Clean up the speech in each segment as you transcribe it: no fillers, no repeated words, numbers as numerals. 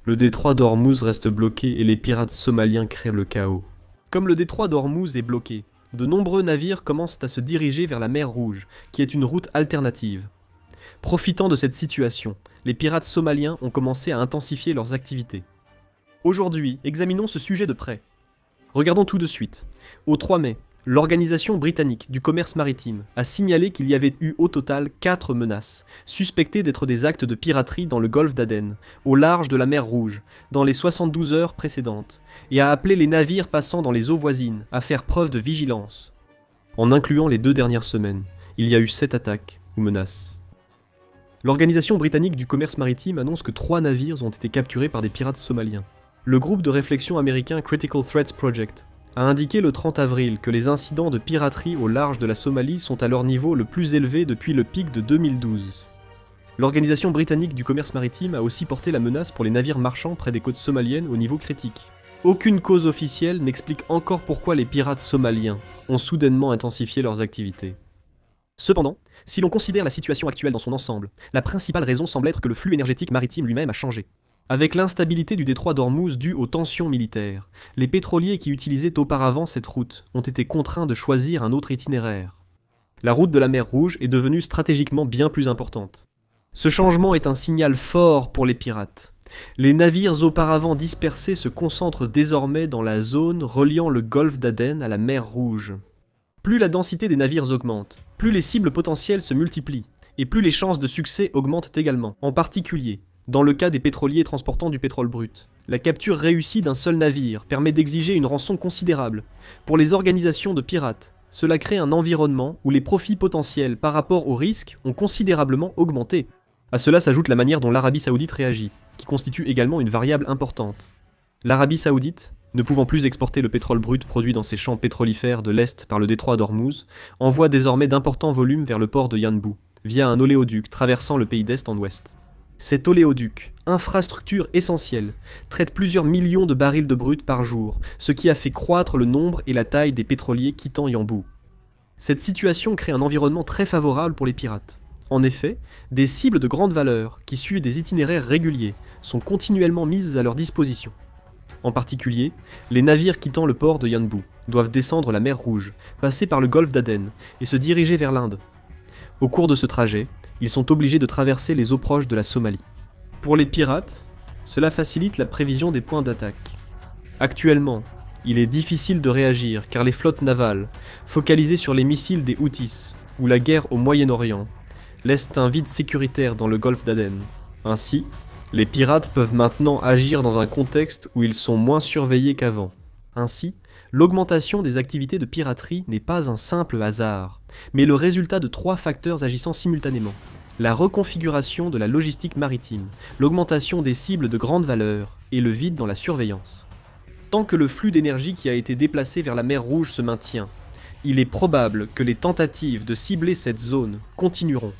Le détroit d'Ormuz reste bloqué et les pirates somaliens créent le chaos. Comme le détroit d'Ormuz est bloqué, de nombreux navires commencent à se diriger vers la mer Rouge, qui est une route alternative. Profitant de cette situation, les pirates somaliens ont commencé à intensifier leurs activités. Aujourd'hui, examinons ce sujet de près. Regardons tout de suite. Au 3 mai, l'Organisation britannique du commerce maritime a signalé qu'il y avait eu au total 4 menaces, suspectées d'être des actes de piraterie dans le golfe d'Aden, au large de la mer Rouge, dans les 72 heures précédentes, et a appelé les navires passant dans les eaux voisines à faire preuve de vigilance. En incluant les 2 dernières semaines, il y a eu 7 attaques ou menaces. L'Organisation britannique du commerce maritime annonce que 3 navires ont été capturés par des pirates somaliens. Le groupe de réflexion américain Critical Threats Project a indiqué le 30 avril que les incidents de piraterie au large de la Somalie sont à leur niveau le plus élevé depuis le pic de 2012. L'Organisation britannique du commerce maritime a aussi porté la menace pour les navires marchands près des côtes somaliennes au niveau critique. Aucune cause officielle n'explique encore pourquoi les pirates somaliens ont soudainement intensifié leurs activités. Cependant, si l'on considère la situation actuelle dans son ensemble, la principale raison semble être que le flux énergétique maritime lui-même a changé. Avec l'instabilité du détroit d'Ormuz due aux tensions militaires, les pétroliers qui utilisaient auparavant cette route ont été contraints de choisir un autre itinéraire. La route de la mer Rouge est devenue stratégiquement bien plus importante. Ce changement est un signal fort pour les pirates. Les navires auparavant dispersés se concentrent désormais dans la zone reliant le golfe d'Aden à la mer Rouge. Plus la densité des navires augmente, plus les cibles potentielles se multiplient, et plus les chances de succès augmentent également, en particulier dans le cas des pétroliers transportant du pétrole brut. La capture réussie d'un seul navire permet d'exiger une rançon considérable. Pour les organisations de pirates, cela crée un environnement où les profits potentiels par rapport aux risques ont considérablement augmenté. À cela s'ajoute la manière dont l'Arabie Saoudite réagit, qui constitue également une variable importante. L'Arabie Saoudite, ne pouvant plus exporter le pétrole brut produit dans ses champs pétrolifères de l'Est par le détroit d'Ormuz, envoie désormais d'importants volumes vers le port de Yanbu, via un oléoduc traversant le pays d'Est en Ouest. Cet oléoduc, infrastructure essentielle, traite plusieurs millions de barils de brut par jour, ce qui a fait croître le nombre et la taille des pétroliers quittant Yanbu. Cette situation crée un environnement très favorable pour les pirates. En effet, des cibles de grande valeur, qui suivent des itinéraires réguliers, sont continuellement mises à leur disposition. En particulier, les navires quittant le port de Yanbu doivent descendre la mer Rouge, passer par le golfe d'Aden et se diriger vers l'Inde. Au cours de ce trajet, ils sont obligés de traverser les eaux proches de la Somalie. Pour les pirates, cela facilite la prévision des points d'attaque. Actuellement, il est difficile de réagir car les flottes navales, focalisées sur les missiles des Houthis ou la guerre au Moyen-Orient, laissent un vide sécuritaire dans le golfe d'Aden. Ainsi, les pirates peuvent maintenant agir dans un contexte où ils sont moins surveillés qu'avant. Ainsi, l'augmentation des activités de piraterie n'est pas un simple hasard, mais le résultat de 3 facteurs agissant simultanément. La reconfiguration de la logistique maritime, l'augmentation des cibles de grande valeur et le vide dans la surveillance. Tant que le flux d'énergie qui a été déplacé vers la mer Rouge se maintient, il est probable que les tentatives de cibler cette zone continueront.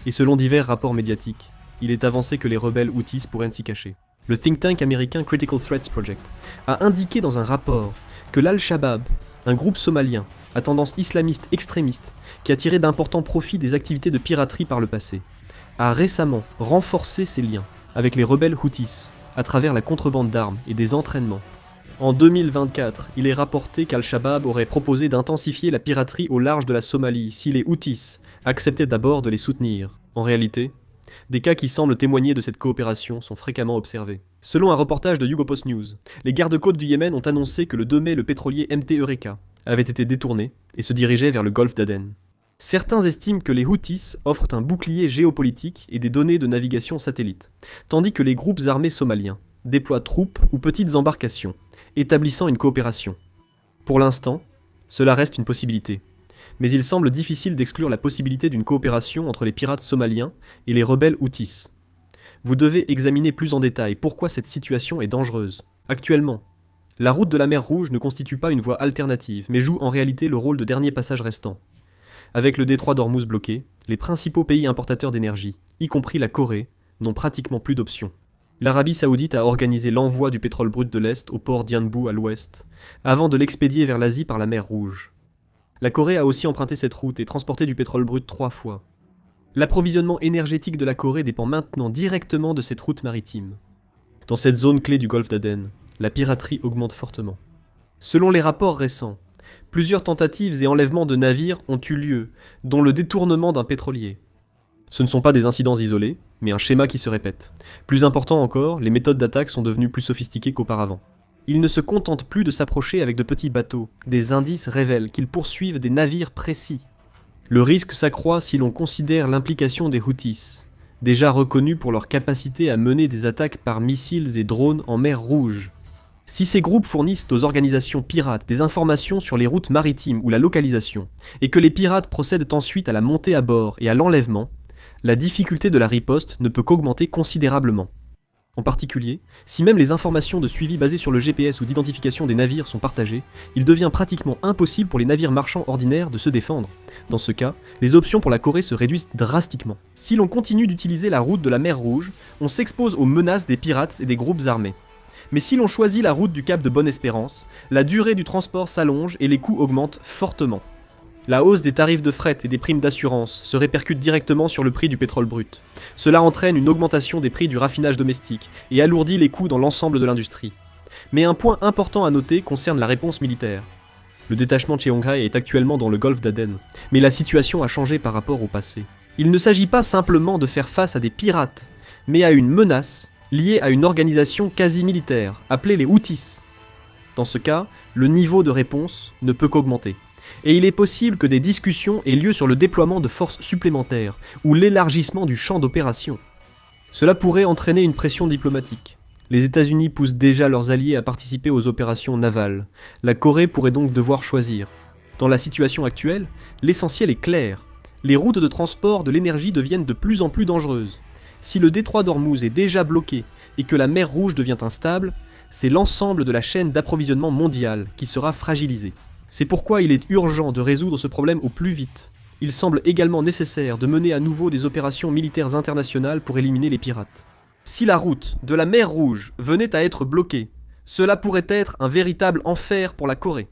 Et selon divers rapports médiatiques, il est avancé que les rebelles Houthis pourraient s'y cacher. Le think tank américain Critical Threats Project a indiqué dans un rapport que l'Al-Shabaab, un groupe somalien à tendance islamiste extrémiste qui a tiré d'importants profits des activités de piraterie par le passé, a récemment renforcé ses liens avec les rebelles Houthis à travers la contrebande d'armes et des entraînements. En 2024, il est rapporté qu'Al-Shabaab aurait proposé d'intensifier la piraterie au large de la Somalie si les Houthis acceptaient d'abord de les soutenir. En réalité, des cas qui semblent témoigner de cette coopération sont fréquemment observés. Selon un reportage de Hugo Post News, les gardes-côtes du Yémen ont annoncé que le 2 mai, le pétrolier MT Eureka avait été détourné et se dirigeait vers le golfe d'Aden. Certains estiment que les Houthis offrent un bouclier géopolitique et des données de navigation satellite, tandis que les groupes armés somaliens déploient troupes ou petites embarcations, établissant une coopération. Pour l'instant, cela reste une possibilité. Mais il semble difficile d'exclure la possibilité d'une coopération entre les pirates somaliens et les rebelles Houthis. Vous devez examiner plus en détail pourquoi cette situation est dangereuse. Actuellement, la route de la mer Rouge ne constitue pas une voie alternative, mais joue en réalité le rôle de dernier passage restant. Avec le détroit d'Ormuz bloqué, les principaux pays importateurs d'énergie, y compris la Corée, n'ont pratiquement plus d'options. L'Arabie Saoudite a organisé l'envoi du pétrole brut de l'Est au port d'Yanbu à l'ouest, avant de l'expédier vers l'Asie par la mer Rouge. La Corée a aussi emprunté cette route et transporté du pétrole brut 3 fois. L'approvisionnement énergétique de la Corée dépend maintenant directement de cette route maritime. Dans cette zone clé du golfe d'Aden, la piraterie augmente fortement. Selon les rapports récents, plusieurs tentatives et enlèvements de navires ont eu lieu, dont le détournement d'un pétrolier. Ce ne sont pas des incidents isolés, mais un schéma qui se répète. Plus important encore, les méthodes d'attaque sont devenues plus sophistiquées qu'auparavant. Ils ne se contentent plus de s'approcher avec de petits bateaux, des indices révèlent qu'ils poursuivent des navires précis. Le risque s'accroît si l'on considère l'implication des Houthis, déjà reconnus pour leur capacité à mener des attaques par missiles et drones en mer Rouge. Si ces groupes fournissent aux organisations pirates des informations sur les routes maritimes ou la localisation, et que les pirates procèdent ensuite à la montée à bord et à l'enlèvement, la difficulté de la riposte ne peut qu'augmenter considérablement. En particulier, si même les informations de suivi basées sur le GPS ou d'identification des navires sont partagées, il devient pratiquement impossible pour les navires marchands ordinaires de se défendre. Dans ce cas, les options pour la Corée se réduisent drastiquement. Si l'on continue d'utiliser la route de la mer Rouge, on s'expose aux menaces des pirates et des groupes armés. Mais si l'on choisit la route du Cap de Bonne-Espérance, la durée du transport s'allonge et les coûts augmentent fortement. La hausse des tarifs de fret et des primes d'assurance se répercute directement sur le prix du pétrole brut. Cela entraîne une augmentation des prix du raffinage domestique et alourdit les coûts dans l'ensemble de l'industrie. Mais un point important à noter concerne la réponse militaire. Le détachement de Cheonghae est actuellement dans le golfe d'Aden, mais la situation a changé par rapport au passé. Il ne s'agit pas simplement de faire face à des pirates, mais à une menace liée à une organisation quasi-militaire, appelée les Houthis. Dans ce cas, le niveau de réponse ne peut qu'augmenter. Et il est possible que des discussions aient lieu sur le déploiement de forces supplémentaires ou l'élargissement du champ d'opération. Cela pourrait entraîner une pression diplomatique. Les États-Unis poussent déjà leurs alliés à participer aux opérations navales. La Corée pourrait donc devoir choisir. Dans la situation actuelle, l'essentiel est clair. Les routes de transport de l'énergie deviennent de plus en plus dangereuses. Si le détroit d'Ormuz est déjà bloqué et que la mer Rouge devient instable, c'est l'ensemble de la chaîne d'approvisionnement mondiale qui sera fragilisée. C'est pourquoi il est urgent de résoudre ce problème au plus vite. Il semble également nécessaire de mener à nouveau des opérations militaires internationales pour éliminer les pirates. Si la route de la mer Rouge venait à être bloquée, cela pourrait être un véritable enfer pour la Corée.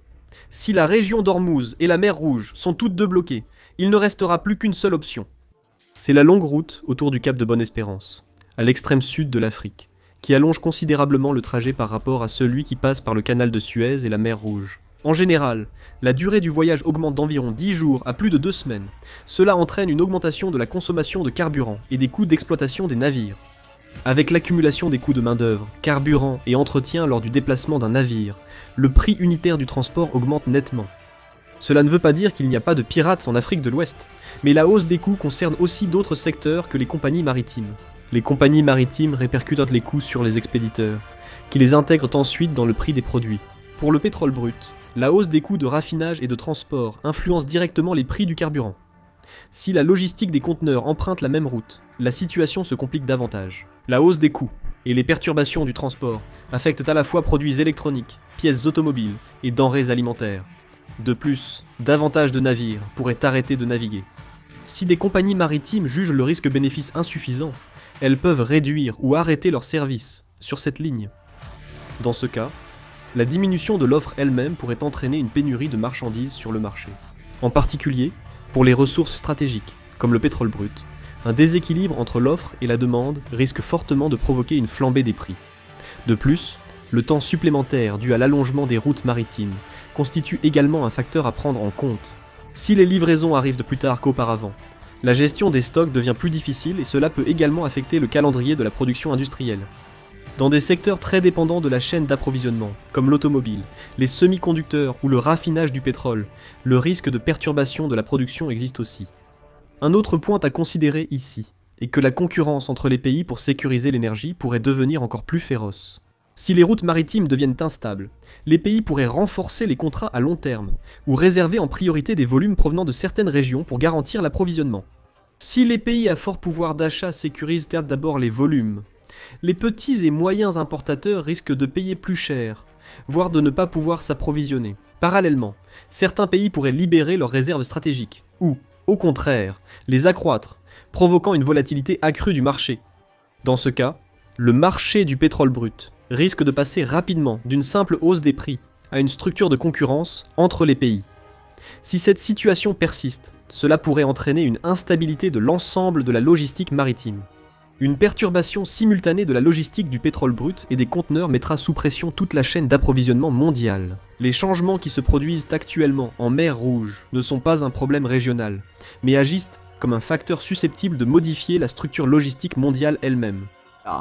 Si la région d'Ormuz et la mer Rouge sont toutes deux bloquées, il ne restera plus qu'une seule option. C'est la longue route autour du Cap de Bonne-Espérance, à l'extrême sud de l'Afrique, qui allonge considérablement le trajet par rapport à celui qui passe par le canal de Suez et la mer Rouge. En général, la durée du voyage augmente d'environ 10 jours à plus de 2 semaines. Cela entraîne une augmentation de la consommation de carburant et des coûts d'exploitation des navires. Avec l'accumulation des coûts de main-d'œuvre, carburant et entretien lors du déplacement d'un navire, le prix unitaire du transport augmente nettement. Cela ne veut pas dire qu'il n'y a pas de pirates en Afrique de l'Ouest, mais la hausse des coûts concerne aussi d'autres secteurs que les compagnies maritimes. Les compagnies maritimes répercutent les coûts sur les expéditeurs, qui les intègrent ensuite dans le prix des produits. Pour le pétrole brut, la hausse des coûts de raffinage et de transport influence directement les prix du carburant. Si la logistique des conteneurs emprunte la même route, la situation se complique davantage. La hausse des coûts et les perturbations du transport affectent à la fois produits électroniques, pièces automobiles et denrées alimentaires. De plus, davantage de navires pourraient arrêter de naviguer. Si des compagnies maritimes jugent le risque-bénéfice insuffisant, elles peuvent réduire ou arrêter leurs services sur cette ligne. Dans ce cas, la diminution de l'offre elle-même pourrait entraîner une pénurie de marchandises sur le marché. En particulier, pour les ressources stratégiques, comme le pétrole brut, un déséquilibre entre l'offre et la demande risque fortement de provoquer une flambée des prix. De plus, le temps supplémentaire dû à l'allongement des routes maritimes constitue également un facteur à prendre en compte. Si les livraisons arrivent de plus tard qu'auparavant, la gestion des stocks devient plus difficile et cela peut également affecter le calendrier de la production industrielle. Dans des secteurs très dépendants de la chaîne d'approvisionnement, comme l'automobile, les semi-conducteurs ou le raffinage du pétrole, le risque de perturbation de la production existe aussi. Un autre point à considérer ici est que la concurrence entre les pays pour sécuriser l'énergie pourrait devenir encore plus féroce. Si les routes maritimes deviennent instables, les pays pourraient renforcer les contrats à long terme, ou réserver en priorité des volumes provenant de certaines régions pour garantir l'approvisionnement. Si les pays à fort pouvoir d'achat sécurisent d'abord les volumes, les petits et moyens importateurs risquent de payer plus cher, voire de ne pas pouvoir s'approvisionner. Parallèlement, certains pays pourraient libérer leurs réserves stratégiques, ou, au contraire, les accroître, provoquant une volatilité accrue du marché. Dans ce cas, le marché du pétrole brut risque de passer rapidement d'une simple hausse des prix à une structure de concurrence entre les pays. Si cette situation persiste, cela pourrait entraîner une instabilité de l'ensemble de la logistique maritime. Une perturbation simultanée de la logistique du pétrole brut et des conteneurs mettra sous pression toute la chaîne d'approvisionnement mondiale. Les changements qui se produisent actuellement en mer Rouge ne sont pas un problème régional, mais agissent comme un facteur susceptible de modifier la structure logistique mondiale elle-même. Ah.